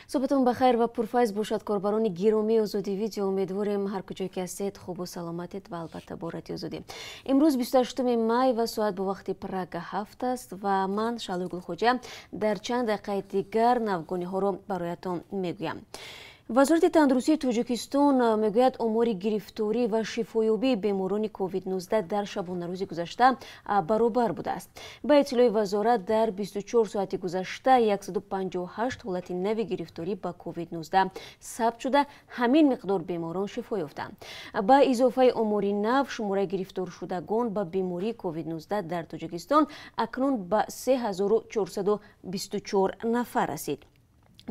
صبحتون بخیر و پرفیض باشد کاربران گرامی آزادی ویدیو. امیدواریم هر کجا که هستید خوب و سلامتید و البته با رادیو آزادی. امروز 28 می و ساعت به وقت پراگ 7 است و من شالوی گلخوجه در چند دقیقه دیگر نوگانی ها رو برایتان میگویم. وزارت تندرستی تاجیکستان میگوید آمار گرفتاری و شفایابی بیماران کووید 19 در شبانه روز گذشته برابر بوده است. با اطلاع وزارت در 24 ساعت گذشته 158 حالت نوی گرفتاری با کووید 19 ثبت شده، همین مقدار بیماران شفا یافتند. با اضافه آمار نو، شماره گرفتار شدگان با بیماری کووید 19 در تاجیکستان اکنون به 3424 نفر رسید.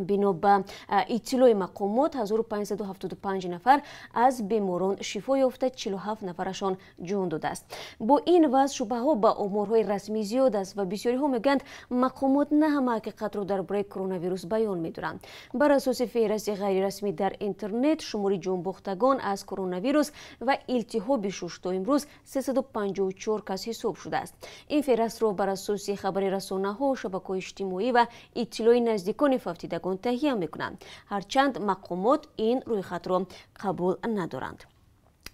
بنا به اطلاع مقامات 1575 نفر از بیماران شفا یافته، 47 نفرشان جان داده است. با این وضع شبهه ها با آمارهای رسمی زیاد است و بسیاری ها میگویند مقامات نه همه حقیقت را درباره کرونا ویروس بیان می‌دارند. بر اساس فهرست غیر رسمی در اینترنت، شمار جان باختگان از کرونا ویروس و التهاب شش تا امروز 354 کس حساب شده است. این فهرست را بر اساس خبر رسانه‌ها، شبکه‌های اجتماعی و اطلاع نزدیکان فوتیدگان تهیه میکنند، هرچند مقامات این رویخط را قبول ندارند.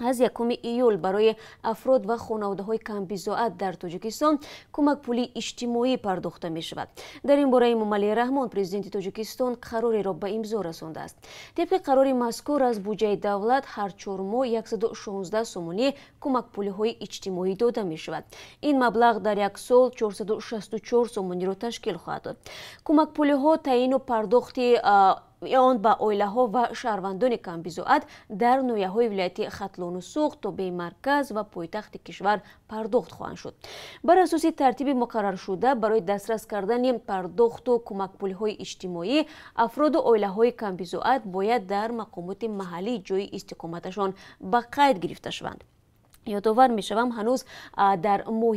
از 1 ایول برای افراد و خانواده های کم بضاعت در تاجیکستان کمک پولی اجتماعی پرداخته می شود. در این باره امامعلی رحمان پرزیدنت تاجیکستان قراری را به امضا رسانده است. طبق قرار مذکور از بودجه دولت هر 4 ماه 116 سومانی کمک پولی های اجتماعی داده می شود. این مبلغ در یک سال 464 سومانی را تشکیل خواهد داد. کمک پولی ها تعیین و پرداخت آن با عائله ها و شهروندان کم بضاعت در ناحیه های ولایت ختلان و سوخت تا به مرکز و پایتخت کشور پرداخت خواهند شد. بر اساس ترتیب مقرر شده برای دسترس کردن پرداخت و کمک پولی های اجتماعی، افراد و عائله های کم بضاعت باید در مقامات محلی جای استقامتشان به قید گرفته شوند. یادآور میشوم هنوز در ماه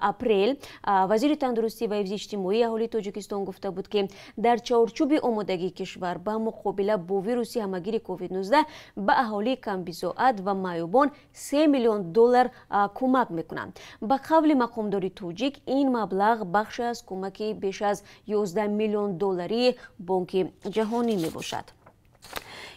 اپریل وزیر تندرستی و حفظ اجتماعی اهالی تاجیکستان گفته بود که در چارچوب آمادگی کشور به مقابله با ویروس همگیر کووید 19 به اهالی کم بضاعت و معیوبان 3 میلیون دلار کمک میکنند. به قول مقامدار تاجیک این مبلغ بخش از کمک بیش از 11 میلیون دلاری بانک جهانی میباشد.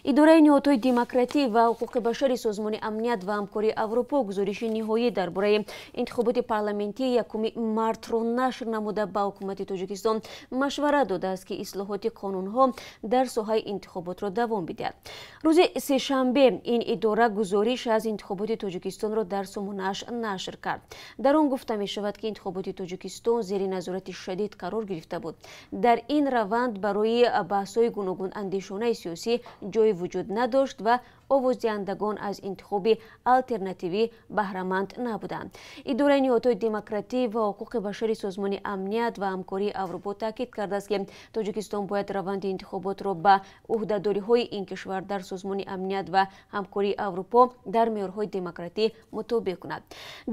اداره نهادهای دموکراتی و حقوق بشر سازمان امنیت و همکاری اروپا گزارش نهایی درباره انتخابات پارلمانی 1 مارس را نشر نموده به حکومت تاجیکستان مشورت داده است که اصلاحات قانونها در ساحه انتخابات را دوام بدهد. روز سه‌شنبه این اداره گزارش از انتخابات تاجیکستان را در سامانه‌اش نشر کرد. در آن گفته می شود که انتخابات تاجیکستان زیر نظارت شدید قرار گرفته بود. در این روند برای بحث‌های گوناگون اندیشانه سیاسی جای وجود نداشت و آوازدهندگان از انتخاب آلترناتیوی بهره‌مند نبودند. اداره نهادهای دموکراتی و حقوق بشر سازمان امنیت و همکاری اروپا تاکید کرده است که تاجیکستان باید روند انتخابات را به عهده‌داری‌های این کشور در سازمان امنیت و همکاری اروپا در معیارهای دموکراتی مطابق کند.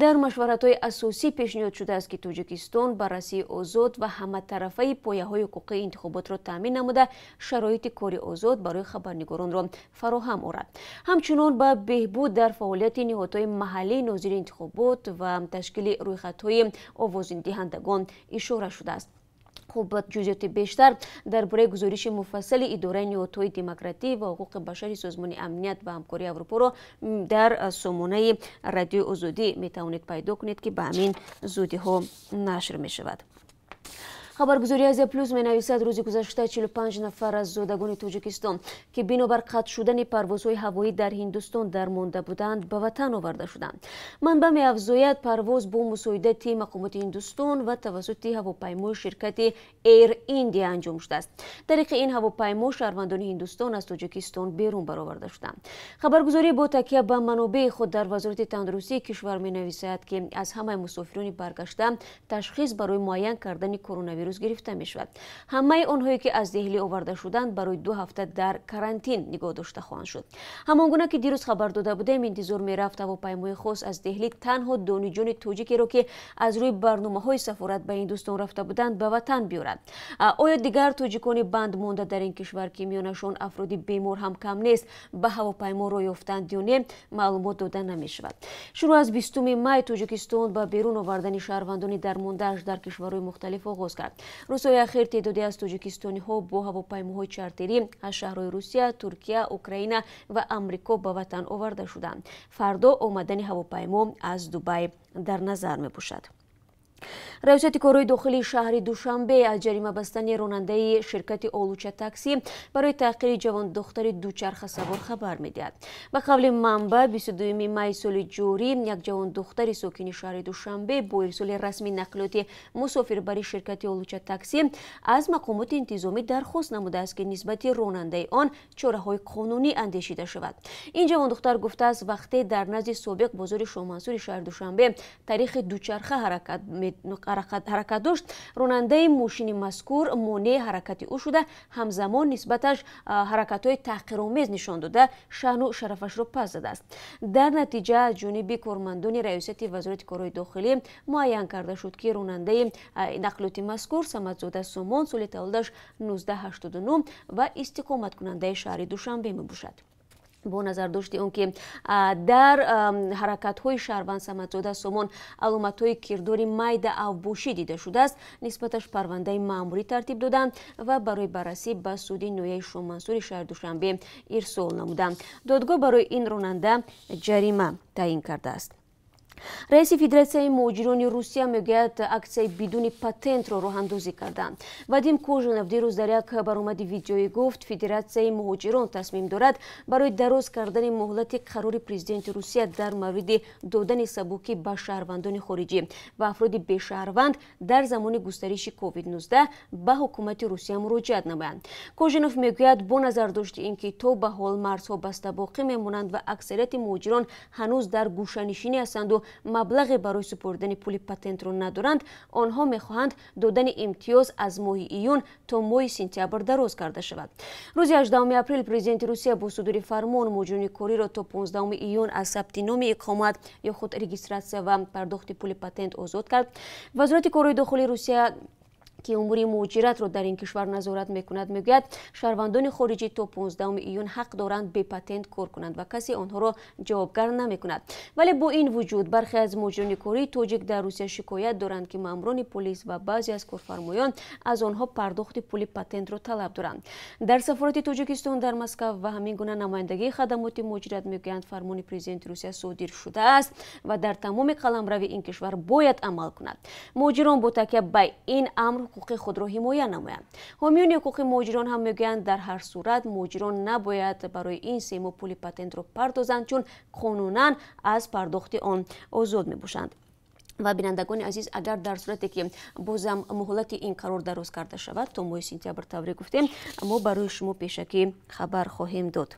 در مشورت‌های اساسی پیشنهاد شده است که تاجیکستان بررسی آزاد و همه طرفه پایه‌های حقوقی انتخابات را تامین نموده، شرایط کار آزاد برای خبرنگاران را فراهم آورد. همچنین به بهبود در فعالیت نهادهای محلی ناظر انتخابات و تشکیل رویخط‌های آوازدهندگان اشاره شده است. خوب جزئیات بیشتر درباره گزارش مفصل اداره نهادهای دموکراتی و حقوق بشر سازمان امنیت و همکاری اروپا را در سامانه رادیو آزادی می توانید پیدا کنید که به همین زودی ها نشر می شود. خبرگزاری آزیا پلوس می نویسد روز گذشته 45 نفر از زادگان تاجیکستان که بنابر قطع شدن پروازهای هوایی در هندوستان درمانده بودند به وطن آورده شدند. منبع می افزاید پرواز با مساعدت مقامات هندوستان و توسط هواپیمای شرکت ایر ایندیا انجام شده است. طریق این هواپیما شهروندان هندوستان از تاجیکستان بیرون برآورده شدند. خبرگزاری با تکیه به منابع خود در وزارت تندرستی کشور می نویسد که از همه مسافران برگشته تشخیص برای معاین کردن کرونا ویروس گرفته می شود. همه آنهایی که از دهلی آورده شدند برای 2 هفته در کرانتین نگاه داشته خواهند شد. همانگونه که دیروز خبر داده بودیم انتظار می رفت هواپیمای خاص از دهلی تنها دانشجویان تاجیکی را که از روی برنامه‌های سفارت به هندوستان رفته بودند به وطن بیاورد. آیا دیگر تاجیکان بند مانده در این کشور که میانشان افرادی بیمار هم کم نیست به هواپیما را یافتند یا نه معلومات داده نمی شود. شروع از 20 می تاجیکستان به بیرون آوردن شهروندان درمانده‌اش در کشورهای مختلف آغاز کرد. рӯзҳои ахир теъдоде аз тоҷикистониҳо бо ҳавопаймоҳои чартерӣ аз шаҳрҳои русия, туркия, украина ва амрико ба ватан оварда шуданд. фардо омадани ҳавопаймо аз Дубай дар назар мебошад. раёсати корҳои дохилии шаҳри душанбе аз ҷарима бастани ронандаи ширкати олуча такси барои таҳқири ҷавондухтари дучарха савор хабар медиҳад. ба қавли манбаъ 22 майи соли ҷорӣ як ҷавондухтари сокини шаҳри душанбе бо ирсоли расми нақлиёти мусофирбари ширкати олуча такси аз мақомоти интизомӣ дархост намудааст ки нисбати ронандаи он чораҳои қонунӣ андешида шавад. ин ҷавондухтар гуфтааст вақте дар назди собиқ бозори шоҳмансури шаҳри душанбе таърихи дучарха ҳаракат дошт, ронандаи мошини мазкур монеъ ҳаракати ӯ шуда ҳамзамон нисбаташ ҳаракатҳои таҳқиромез нишон дода шаъну шарафашро пас задааст. дар натиҷа аз ҷониби кормандони раёсати вазорати корҳои дохилӣ муайян карда шуд ки ронандаи нақлиёти мазкур Самадзода Сомон соли таваллудаш 1989 ва истиқоматкунандаи шаҳри Душанбе мебошад. бо назардошти он ки дар ҳаракатҳои шаҳрванд Самадзода Сомон аломатҳои кирдори майда авбошӣ дида шудааст, нисбаташ парвандаи маъмурӣ тартиб доданд ва барои баррасӣ ба суди ноҳияи шоҳмансури шаҳри Душанбе ирсол намуданд. додгоҳ барои ин ронанда ҷарима таъин кардааст. раиси федератсияи муҳоҷирони Русия мегӯяд аксияи бидуни патентро роҳандозӣ карданд. Вадим Кожанов дирӯз дар як баромади видеоӣ гуфт, федератсияи муҳоҷирон тасмим дорад барои дароз кардани муҳлати қарори президенти Русия дар мавриди додани сабукӣ ба шаҳрвандони хориҷӣ ва афроди бешаҳрванд дар замони густариши COVID-19 ба ҳукумати Русия муроҷиат намоянд. Кожанов мегӯяд, бо назардошти ин ки то ба ҳол марзҳо баста боқӣ мемонанд ва аксарияти муҳоҷирон ҳанӯз дар гӯшанишинӣ ҳастанду маблағе барои супурдани пули патентро надоранд, онҳо мехоҳанд додани имтиёз аз моҳи июн то моҳи сентябр дароз карда шавад. рӯзи 18 апрел президенти Русия бо судури фармон муҳоҷирони кориро то 15 июн аз сабти номи иқомат ё худ регистратсия ва пардохти пули патент озод кард. вазорати корҳои дохилии Русия ки умури муҳоҷиратро дар ин кишвар назорат мекунад мегӯяд, шаҳрвандони хориҷӣ то 15 июн ҳақ доранд бепатент кор кунанд ва касе онҳоро ҷавобгар намекунад. вале бо ин вуҷуд бархе аз муҳоҷирони кории тоҷик дар Русия шикоят доранд ки маъмурони полис ва баъзе аз корфармоён аз онҳо пардохти пули патентро талаб доранд. дар сафорати Тоҷикистон дар Москав ва ҳамин гуна намояндагии хадамоти муҳоҷират мегӯянд, фармони президенти Русия содир шудааст ва дар тамоми қаламрави ин кишвар бояд амал кунад. муҳоҷирон бо такя ба ин амр ҳуқуқи худро ҳимоя намоянд. ҳомиёни ҳуқуқи муҳоҷирон ҳам мегӯянд, дар ҳар сурат муҳоҷирон набояд барои ин се моҳ пули патентро пардозанд, чун қонунан аз пардохти он озод мебошанд. ва бинандагони азиз, агар дар сурате ки бозам муҳлати ин қарор дароз карда шавад то моҳи сентябр тавре гуфтем, мо барои шумо пешакӣ хабар хоҳем дод.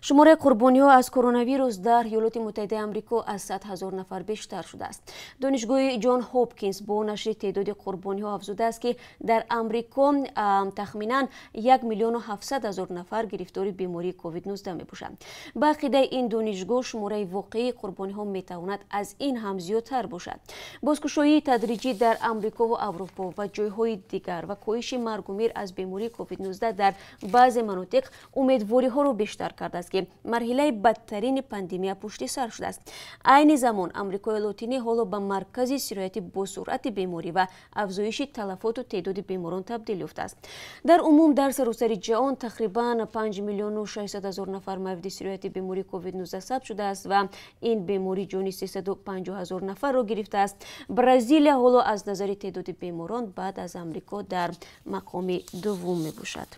шумораи қурбониҳо аз коронавирус дар Иёлоти Муттаҳидаи Амрико аз 100 000 нафар бештар шудааст. донишгоҳи Ҷон Ҳопкинс бо нашри теъдоди қурбониҳо афзудааст ки дар Амрико тахминан 1 700 000 нафар гирифтори бемории COVID-19 мебошанд. ба ақидаи ин донишгоҳ шумораи воқеии қурбониҳо метавонад аз ин ҳам зиёдтар бошад. бозкушоии тадриҷӣ дар Амрико ва Аврупо ва ҷойҳои дигар ва коҳиши маргумир аз бемории COVID-19 дар баъзе манотиқ умедвориҳоро бештар кардааст ки марҳилаи бадтарини пандемия пушти сар шудааст. айни замон Амрикои Лотинӣ ҳоло ба маркази сирояти босуръати беморӣ ва афзоиши талафоту теъдоди беморон табдил ёфтааст. дар умум дар саросари ҷаҳон тақрибан 5 600 000 нафар мавриди сирояти бемории COVID-19 сабт шудааст ва ин беморӣ ҷони 350 000 нафарро гирифтааст. Бразилия ҳоло аз назари теъдоди беморон баъд аз Амрико дар мақоми дуввум мебошад.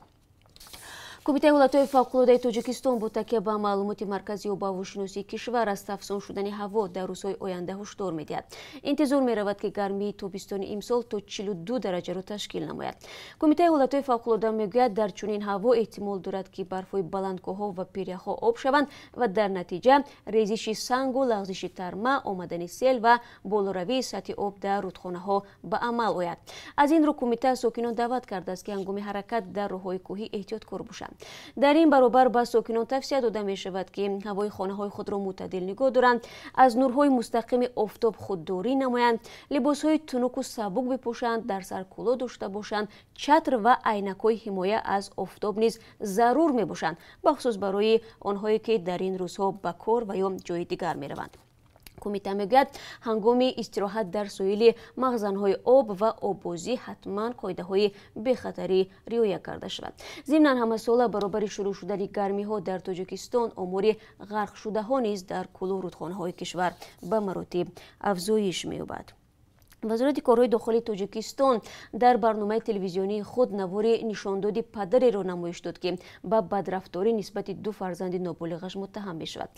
Кумитаи ҳолатҳои фавқулоддаи Тоҷикистон бо такя ба маълумоти маркази об ва ҳавошиносии кишвар аз тафсон шудани ҳаво дар рӯзҳои оянда ҳушдор медиҳад. интизор меравад ки гармии тобистони имсол то 42 дараҷаро ташкил намояд. Кумитаи ҳолатҳои фавқулодда мегӯяд, дар чунин ҳаво эҳтимол дорад ки барфҳои баландкоҳҳо ва пиряхҳо об шаванд ва дар натиҷа резиши сангу лағзиши тарма, омадани сел ва болоравии сатҳи об дар рудхонаҳо ба амал ояд. аз ин рӯ кумита сокинон даъват кардааст ки ҳангоми ҳаракат дар роҳҳои кӯҳӣ эҳтиёткор бошанд. дар ин баробар ба сокинон тавсия дода мешавад ки ҳавои хонаҳои худро мӯътадил нигоҳ доранд, аз нурҳои мустақими офтоб худдорӣ намоянд, либосҳои тунуку сабук бипӯшанд, дар сар кӯло дошта бошанд, чатр ва айнакҳои ҳимоя аз офтоб низ зарур мебошанд, бахусус барои онҳое ки дар ин рӯзҳо ба кор ва ё ҷои дигар мераванд. کمیته میگوید هنگام استراحت در سویل مخزن‌های آب و آببازی حتما قاعده‌های بی‌خطری رعایت کرده شود. ضمناً همه ساله برابر شروع شدن گرمی‌ها در تاجیکستان آمار غرق شده‌ها نیز در کل رودخانه‌های کشور به مراتب افزایش می‌یابد. وزارت کارهای داخلی تاجیکستان در برنامه تلویزیونی خود نوار نشانداد پدری را نمایش داد که به بدرفتاری نسبت دو فرزند نابالغش متهم می شود.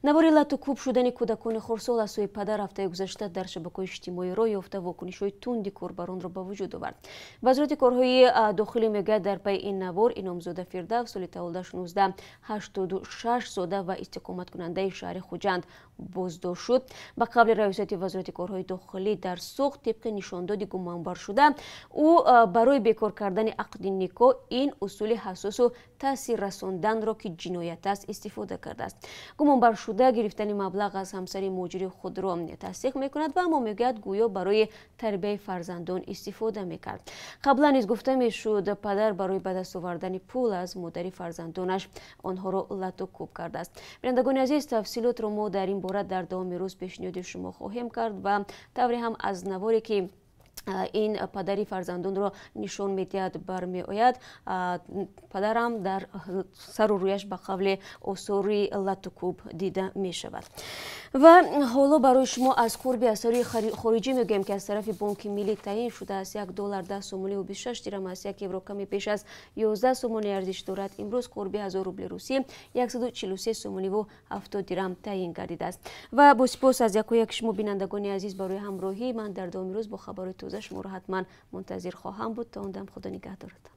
نوار لط و کوب شدن کودکان خردسال از سوی پدر هفته گذشته در شبکه‌های اجتماعی راه یافته واکنش‌های تند کاربران را به وجود آورد. وزارت کارهای داخلی میگوید در پی این نوار انعامزاده فردوس سال تولد 19 86 ساله و استقامت کننده شهر خوجند بازداشت شد. به قبل رئیست وزارت کارهای داخلی در سوق طبق نشانداد گمانبر شده او برای بیکار کردن عقد نکاح این اصول حساس و تاثیر رساندن را که جنایت است استفاده کرده است. گمانبر شده گرفتن مبلغ از همسر مهاجر خود را تصدیق میکند و اما میگوید گویا برای تربیت فرزندان استفاده میکرد. قبلا نیز گفته میشد پدر برای به دست آوردن پول از مادر فرزندانش آنها را لط و کوب کرده است. بینندگان عزیز تفصیلات را ما در این باره در دوام روز پیشنهاد شما خواهیم کرد و طوری هم از نواری که این پدری فرزندان را نشان میدهد برمی آید. پدرم در سر و رویش به قبل آثاری لط و کوب دیده می شود. و حالا برای شما از قرب اثاری خارجی میگویم که از طرف بانک ملی تعیین شده است $1 10 سومانی و 26 درم است. یک یورو کمی پیش از 11 سومانی ارزش دارد. امروز قرب 1000 روبل روسی 143 سومانی و 70 درم تعیین گردیده است. و با سپاس از یک شما بینندگان عزیز برای همراهی. من در دوام روز با خبر تازه شما را حتما منتظر خواهم بود. تا اون دم خدا نگهدارتان.